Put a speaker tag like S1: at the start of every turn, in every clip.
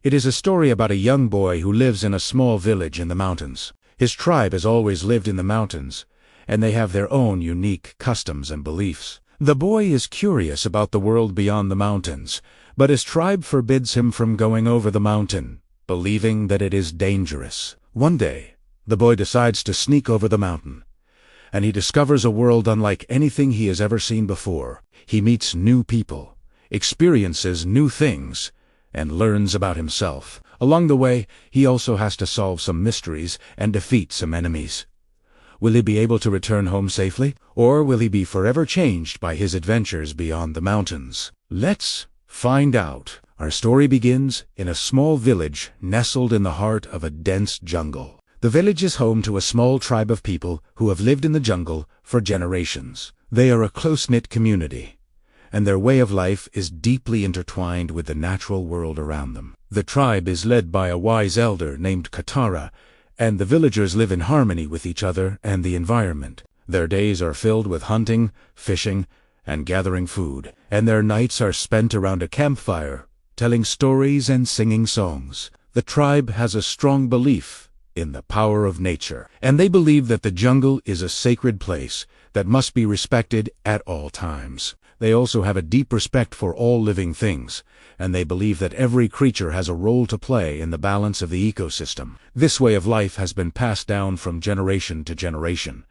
S1: It is a story about a young boy who lives in a small village in the mountains. His tribe has always lived in the mountains, and they have their own unique customs and beliefs. The boy is curious about the world beyond the mountains, but his tribe forbids him from going over the mountain, believing that it is dangerous. One day, the boy decides to sneak over the mountain, and he discovers a world unlike anything he has ever seen before. He meets new people, experiences new things, and learns about himself. Along the way, he also has to solve some mysteries and defeat some enemies. Will he be able to return home safely, or will he be forever changed by his adventures beyond the mountains? Let's find out. Our story begins in a small village nestled in the heart of a dense jungle. The village is home to a small tribe of people who have lived in the jungle for generations. They are a close-knit community, and their way of life is deeply intertwined with the natural world around them. The tribe is led by a wise elder named Taro, and the villagers live in harmony with each other and the environment. Their days are filled with hunting, fishing, and gathering food, and their nights are spent around a campfire, telling stories and singing songs. The tribe has a strong belief in the power of nature, and they believe that the jungle is a sacred place that must be respected at all times. They also have a deep respect for all living things, and they believe that every creature has a role to play in the balance of the ecosystem. This way of life has been passed down from generation to generation,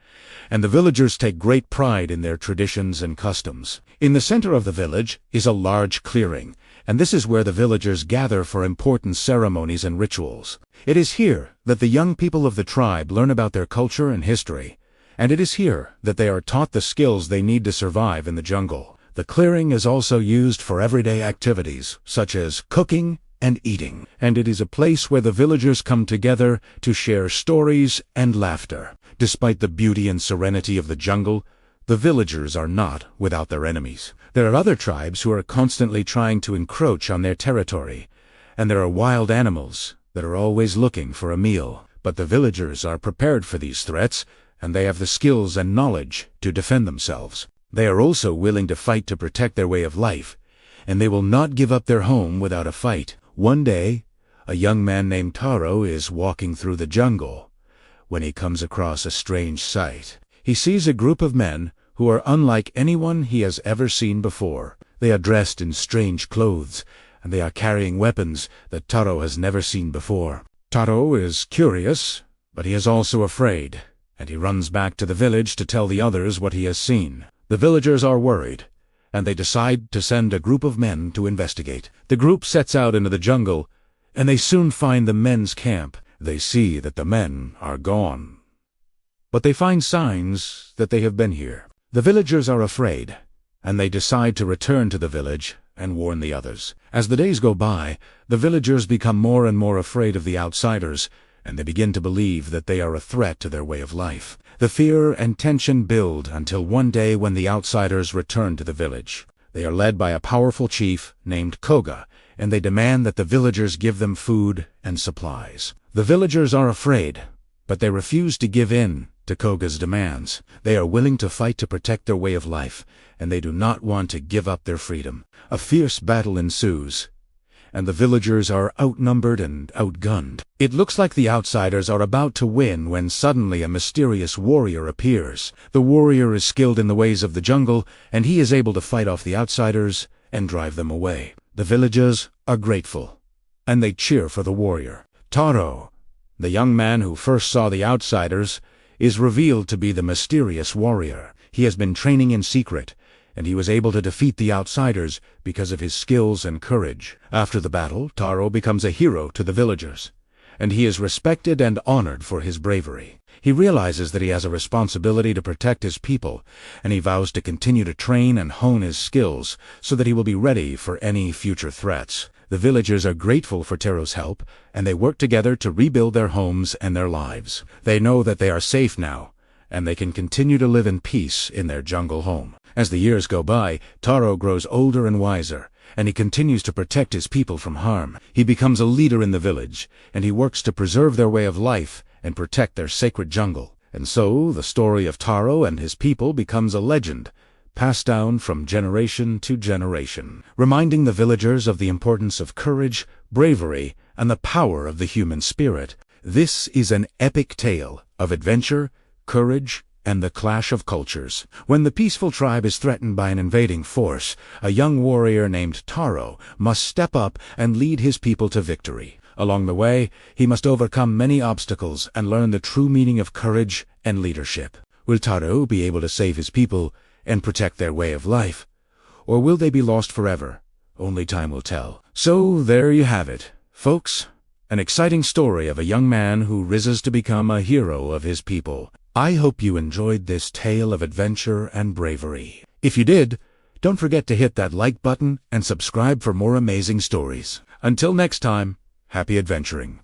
S1: and the villagers take great pride in their traditions and customs. In the center of the village is a large clearing, and this is where the villagers gather for important ceremonies and rituals. It is here that the young people of the tribe learn about their culture and history, and it is here that they are taught the skills they need to survive in the jungle. The clearing is also used for everyday activities, such as cooking and eating, and it is a place where the villagers come together to share stories and laughter. Despite the beauty and serenity of the jungle, the villagers are not without their enemies. There are other tribes who are constantly trying to encroach on their territory, and there are wild animals that are always looking for a meal. But the villagers are prepared for these threats, and they have the skills and knowledge to defend themselves. They are also willing to fight to protect their way of life, and they will not give up their home without a fight. One day, a young man named Taro is walking through the jungle when he comes across a strange sight. He sees a group of men who are unlike anyone he has ever seen before. They are dressed in strange clothes, and they are carrying weapons that Taro has never seen before. Taro is curious, but he is also afraid, and he runs back to the village to tell the others what he has seen. The villagers are worried, and they decide to send a group of men to investigate. The group sets out into the jungle, and they soon find the men's camp. They see that the men are gone, but they find signs that they have been here. The villagers are afraid, and they decide to return to the village and warn the others. As the days go by, the villagers become more and more afraid of the outsiders, and they begin to believe that they are a threat to their way of life. The fear and tension build until one day when the outsiders return to the village. They are led by a powerful chief named Koga, and they demand that the villagers give them food and supplies. The villagers are afraid, but they refuse to give in to Koga's demands. They are willing to fight to protect their way of life, and they do not want to give up their freedom. A fierce battle ensues, and the villagers are outnumbered and outgunned. It looks like the outsiders are about to win when suddenly a mysterious warrior appears. The warrior is skilled in the ways of the jungle, and he is able to fight off the outsiders and drive them away. The villagers are grateful, and they cheer for the warrior. Taro, the young man who first saw the outsiders, is revealed to be the mysterious warrior. He has been training in secret, and he was able to defeat the outsiders because of his skills and courage. After the battle, Taro becomes a hero to the villagers, and he is respected and honored for his bravery. He realizes that he has a responsibility to protect his people, and he vows to continue to train and hone his skills so that he will be ready for any future threats. The villagers are grateful for Taro's help, and they work together to rebuild their homes and their lives. They know that they are safe now, and they can continue to live in peace in their jungle home. As the years go by, Taro grows older and wiser, and he continues to protect his people from harm. He becomes a leader in the village, and he works to preserve their way of life and protect their sacred jungle. And so, the story of Taro and his people becomes a legend, passed down from generation to generation, reminding the villagers of the importance of courage, bravery, and the power of the human spirit. This is an epic tale of adventure, courage, and the clash of cultures. When the peaceful tribe is threatened by an invading force, a young warrior named Taro must step up and lead his people to victory. Along the way, he must overcome many obstacles and learn the true meaning of courage and leadership. Will Taro be able to save his people and protect their way of life? Or will they be lost forever? Only time will tell. So there you have it, folks. An exciting story of a young man who rises to become a hero of his people. I hope you enjoyed this tale of adventure and bravery. If you did, don't forget to hit that like button and subscribe for more amazing stories. Until next time, happy adventuring.